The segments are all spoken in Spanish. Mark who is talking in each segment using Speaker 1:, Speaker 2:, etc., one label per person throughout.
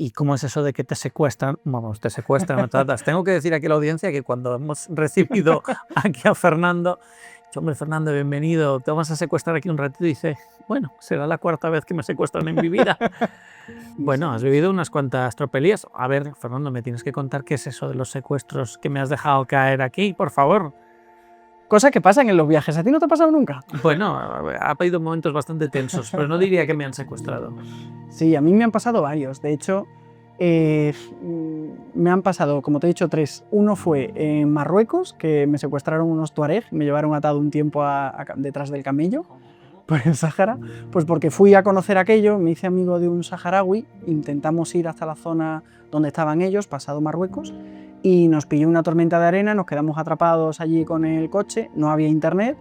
Speaker 1: ¿Y cómo es eso de que te secuestran? Vamos, te secuestran, no tratas. Tengo que decir aquí a la audiencia que cuando hemos recibido aquí a Fernando, hombre, Fernando, bienvenido, te vamos a secuestrar aquí un ratito, y dice, bueno, será la cuarta vez que me secuestran en mi vida. Bueno, has vivido unas cuantas tropelías. A ver, Fernando, me tienes que contar qué es eso de los secuestros que me has dejado caer aquí, por favor.
Speaker 2: Cosas que pasan en los viajes. ¿A ti no te ha pasado nunca?
Speaker 1: Bueno, ha habido momentos bastante tensos, pero no diría que me han secuestrado.
Speaker 2: Sí, a mí me han pasado varios. De hecho, me han pasado, como te he dicho, 3. Uno fue en Marruecos, que me secuestraron unos tuareg, me llevaron atado un tiempo detrás del camello por el Sáhara, pues porque fui a conocer aquello, me hice amigo de un saharaui, intentamos ir hasta la zona donde estaban ellos, pasado Marruecos, y nos pilló una tormenta de arena, nos quedamos atrapados allí con el coche, no había internet,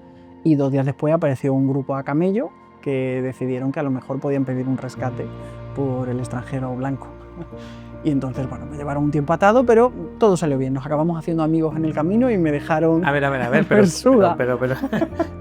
Speaker 2: y 2 días después apareció un grupo a camello que decidieron que a lo mejor podían pedir un rescate por el extranjero blanco. Y entonces, bueno, me llevaron un tiempo atado, pero todo salió bien. Nos acabamos haciendo amigos en el camino y me dejaron...
Speaker 1: A ver,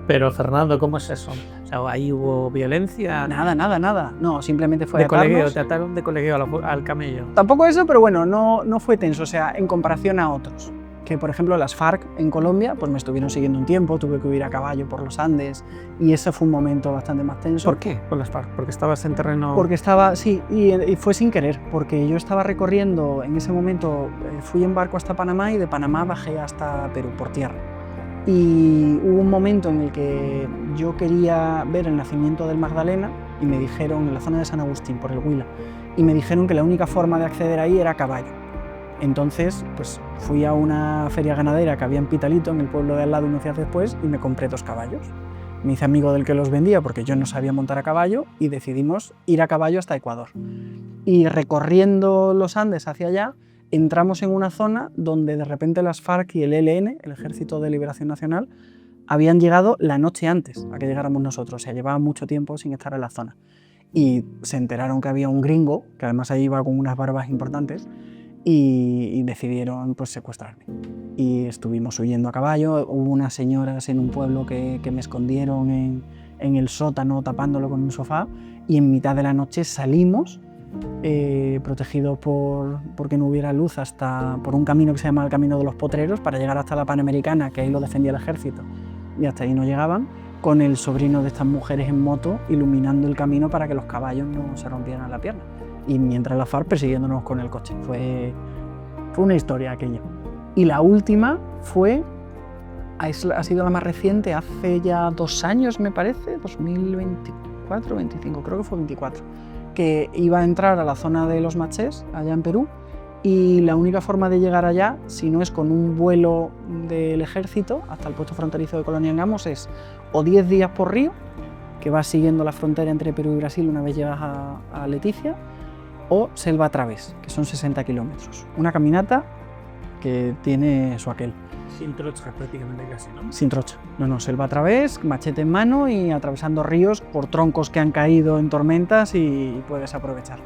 Speaker 1: pero Fernando, ¿cómo es eso? O sea, ¿ahí hubo violencia?
Speaker 2: Nada. No, simplemente fue
Speaker 1: de
Speaker 2: atarnos.
Speaker 1: Colegueo, te ataron de colegueo al camello.
Speaker 2: Tampoco eso, pero bueno, no fue tenso, o sea, en comparación a otros. Que, por ejemplo, las FARC en Colombia, pues me estuvieron siguiendo un tiempo, tuve que huir a caballo por los Andes, y ese fue un momento bastante más tenso.
Speaker 1: ¿Por qué? Por las FARC, porque estabas en terreno...
Speaker 2: Porque estaba, sí, y fue sin querer, porque yo estaba recorriendo, en ese momento fui en barco hasta Panamá, y de Panamá bajé hasta Perú, por tierra. Y hubo un momento en el que yo quería ver el nacimiento del Magdalena, y me dijeron, en la zona de San Agustín, por el Huila, y me dijeron que la única forma de acceder ahí era a caballo. Entonces, pues fui a una feria ganadera que había en Pitalito, en el pueblo de al lado, unos días después, y me compré 2 caballos. Me hice amigo del que los vendía porque yo no sabía montar a caballo, y decidimos ir a caballo hasta Ecuador. Y recorriendo los Andes hacia allá, entramos en una zona donde de repente las FARC y el ELN, el Ejército de Liberación Nacional, habían llegado la noche antes a que llegáramos nosotros, o sea, llevaban mucho tiempo sin estar en la zona. Y se enteraron que había un gringo, que además ahí iba con unas barbas importantes, y decidieron pues secuestrarme. Y estuvimos huyendo a caballo, hubo unas señoras en un pueblo que me escondieron en el sótano tapándolo con un sofá, y en mitad de la noche salimos, protegidos porque no hubiera luz, por un camino que se llama el Camino de los Potreros, para llegar hasta la Panamericana, que ahí lo defendía el ejército, y hasta ahí no llegaban, con el sobrino de estas mujeres en moto iluminando el camino para que los caballos no se rompieran la pierna. Y mientras la FARC persiguiéndonos con el coche. Fue una historia aquella. Y la última ha sido la más reciente, hace ya 2 años me parece, 2024, 25, creo que fue 24, que iba a entrar a la zona de los Machés, allá en Perú, y la única forma de llegar allá, si no es con un vuelo del ejército hasta el puesto fronterizo de Colonia-Angamos, es o 10 días por río, que vas siguiendo la frontera entre Perú y Brasil una vez llegas a Leticia, o selva a través, que son 60 kilómetros. Una caminata que tiene su aquel.
Speaker 1: Sin trocha prácticamente casi, ¿no?
Speaker 2: Sin trocha. No, selva a través, machete en mano y atravesando ríos por troncos que han caído en tormentas, y puedes aprovechar.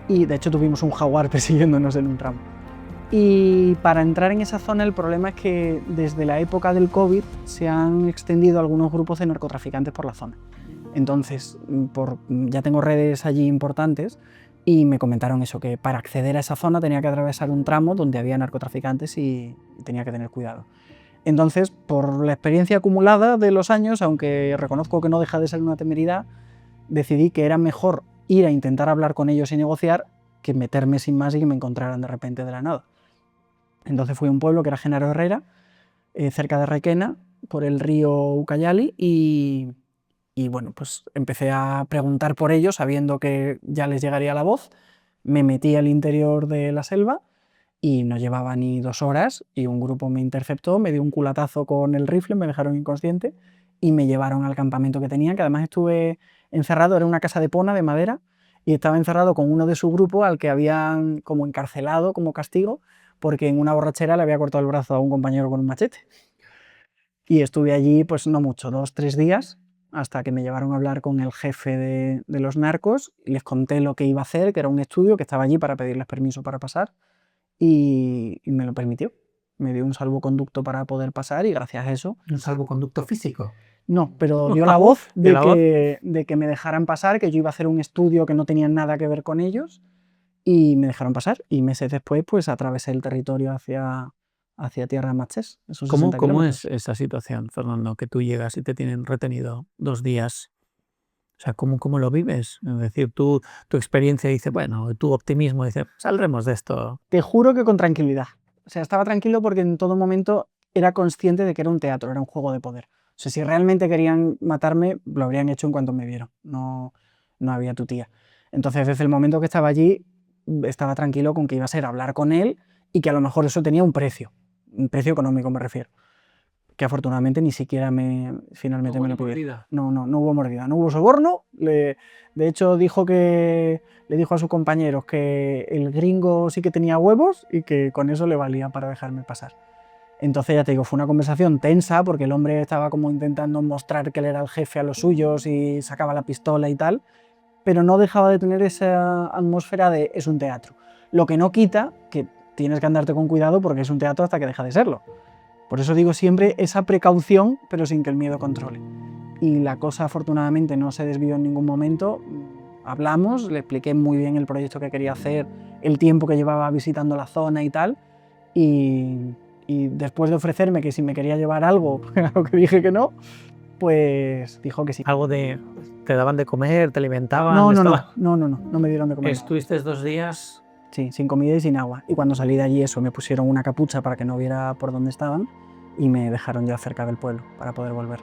Speaker 2: Y de hecho tuvimos un jaguar persiguiéndonos en un tramo. Y para entrar en esa zona el problema es que desde la época del COVID se han extendido algunos grupos de narcotraficantes por la zona. Entonces, ya tengo redes allí importantes, y me comentaron eso, que para acceder a esa zona tenía que atravesar un tramo donde había narcotraficantes y tenía que tener cuidado. Entonces, por la experiencia acumulada de los años, aunque reconozco que no deja de ser una temeridad, decidí que era mejor ir a intentar hablar con ellos y negociar que meterme sin más y que me encontraran de repente de la nada. Entonces fui a un pueblo que era Genaro Herrera, cerca de Requena, por el río Ucayali, y bueno, pues empecé a preguntar por ellos, sabiendo que ya les llegaría la voz. Me metí al interior de la selva y no llevaba ni 2 horas, y un grupo me interceptó, me dio un culatazo con el rifle, me dejaron inconsciente y me llevaron al campamento que tenían, que además estuve encerrado, era una casa de pona de madera, y estaba encerrado con uno de su grupo al que habían como encarcelado como castigo, porque en una borrachera le había cortado el brazo a un compañero con un machete. Y estuve allí pues no mucho, 2 o 3 días, hasta que me llevaron a hablar con el jefe de los narcos, y les conté lo que iba a hacer, que era un estudio, que estaba allí para pedirles permiso para pasar, y me lo permitió. Me dio un salvoconducto para poder pasar, y gracias a eso...
Speaker 1: ¿Un salvoconducto físico?
Speaker 2: No, pero dio la voz de que me dejaran pasar, que yo iba a hacer un estudio que no tenía nada que ver con ellos, y me dejaron pasar. Y meses después, pues atravesé el territorio hacia tierra de Matxés, esos 60
Speaker 1: ¿Cómo es
Speaker 2: kilómetros.
Speaker 1: esa situación, Fernando, que tú llegas y te tienen retenido 2 días? O sea, ¿cómo lo vives? Es decir, tu experiencia dice, bueno, tu optimismo dice, saldremos de esto.
Speaker 2: Te juro que con tranquilidad. O sea, estaba tranquilo porque en todo momento era consciente de que era un teatro, era un juego de poder. O sea, si realmente querían matarme, lo habrían hecho en cuanto me vieron. No había tutía. Entonces, desde el momento que estaba allí, estaba tranquilo con que iba a ser hablar con él y que a lo mejor eso tenía un precio económico me refiero, que afortunadamente ni siquiera finalmente me lo pidieron. No hubo mordida, no hubo soborno. De hecho, le dijo a sus compañeros que el gringo sí que tenía huevos y que con eso le valía para dejarme pasar. Entonces, ya te digo, fue una conversación tensa porque el hombre estaba como intentando mostrar que él era el jefe a los suyos y sacaba la pistola y tal, pero no dejaba de tener esa atmósfera de es un teatro. Lo que no quita que tienes que andarte con cuidado porque es un teatro hasta que deja de serlo. Por eso digo siempre esa precaución, pero sin que el miedo controle. Y la cosa afortunadamente no se desvió en ningún momento. Hablamos, le expliqué muy bien el proyecto que quería hacer, el tiempo que llevaba visitando la zona y tal. Y después de ofrecerme que si me quería llevar algo, a lo que dije que no, pues dijo que sí.
Speaker 1: Algo de... ¿Te daban de comer? ¿Te alimentaban?
Speaker 2: No me dieron de comer.
Speaker 1: ¿Estuviste 2 días?
Speaker 2: Sí, sin comida y sin agua. Y cuando salí de allí eso, me pusieron una capucha para que no viera por dónde estaban y me dejaron ya cerca del pueblo para poder volver.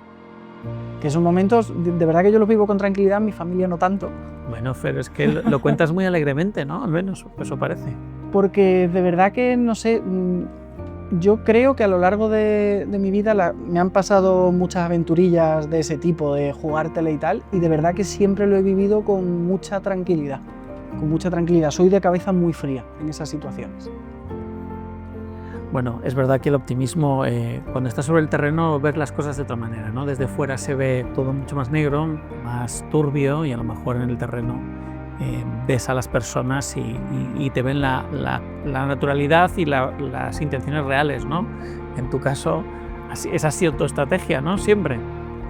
Speaker 2: Que esos momentos, de verdad que yo los vivo con tranquilidad, mi familia no tanto.
Speaker 1: Bueno, pero es que lo cuentas muy alegremente, ¿no? Al menos, eso parece.
Speaker 2: Porque de verdad que, no sé, yo creo que a lo largo de mi vida me han pasado muchas aventurillas de ese tipo, de jugártela y tal, y de verdad que siempre lo he vivido con mucha tranquilidad. Con mucha tranquilidad. Soy de cabeza muy fría en esas situaciones.
Speaker 1: Bueno, es verdad que el optimismo, cuando estás sobre el terreno, ves las cosas de otra manera, ¿no? Desde fuera se ve todo mucho más negro, más turbio, y a lo mejor en el terreno ves a las personas y te ven la naturalidad y las intenciones reales, ¿no? En tu caso, esa ha sido tu estrategia, ¿no? Siempre.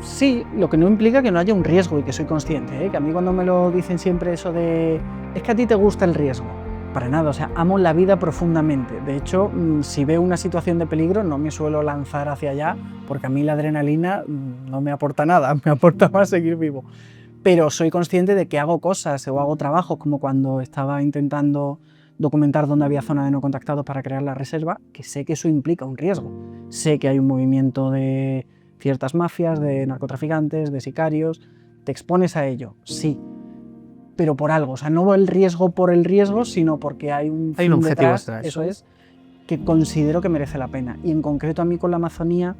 Speaker 2: Sí, lo que no implica que no haya un riesgo y que soy consciente, ¿eh? Que a mí cuando me lo dicen siempre eso de es que a ti te gusta el riesgo. Para nada, o sea, amo la vida profundamente. De hecho, si veo una situación de peligro no me suelo lanzar hacia allá porque a mí la adrenalina no me aporta nada, me aporta más seguir vivo. Pero soy consciente de que hago cosas o hago trabajos como cuando estaba intentando documentar dónde había zona de no contactados para crear la reserva, que sé que eso implica un riesgo. Sé que hay un movimiento de ciertas mafias, de narcotraficantes, de sicarios, te expones a ello, sí, pero por algo, o sea, no el riesgo por el riesgo, sino porque hay un
Speaker 1: objetivo
Speaker 2: detrás,
Speaker 1: detrás.
Speaker 2: eso es, que considero que merece la pena. Y en concreto a mí con la Amazonía,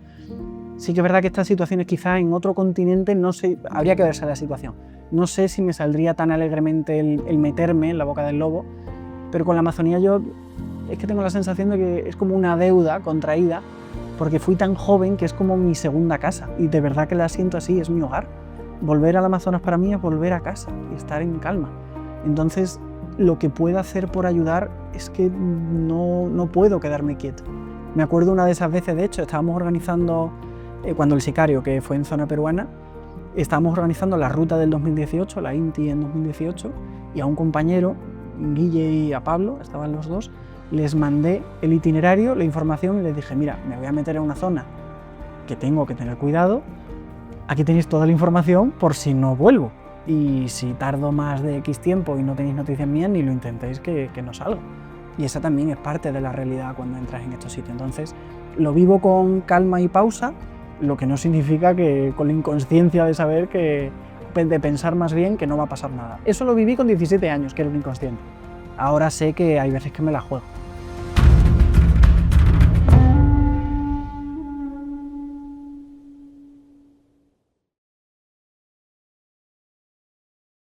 Speaker 2: sí que es verdad que estas situaciones quizá en otro continente, no sé, habría que verse la situación. No sé si me saldría tan alegremente el meterme en la boca del lobo, pero con la Amazonía yo es que tengo la sensación de que es como una deuda contraída, porque fui tan joven que es como mi segunda casa, y de verdad que la siento así, es mi hogar. Volver al Amazonas para mí es volver a casa y estar en calma. Entonces, lo que pueda hacer por ayudar es que no puedo quedarme quieto. Me acuerdo una de esas veces, de hecho, estábamos organizando, cuando el sicario, que fue en zona peruana, estábamos organizando la ruta del 2018, la INTI en 2018, y a un compañero, Guille y a Pablo, estaban los dos, les mandé el itinerario, la información y les dije, mira, me voy a meter en una zona que tengo que tener cuidado, aquí tenéis toda la información por si no vuelvo. Y si tardo más de X tiempo y no tenéis noticias mías, ni lo intentéis que no salga. Y esa también es parte de la realidad cuando entras en estos sitios. Entonces, lo vivo con calma y pausa, lo que no significa que con la inconsciencia de saber que, de pensar más bien que no va a pasar nada. Eso lo viví con 17 años, que era un inconsciente. Ahora sé que hay veces que me la juego.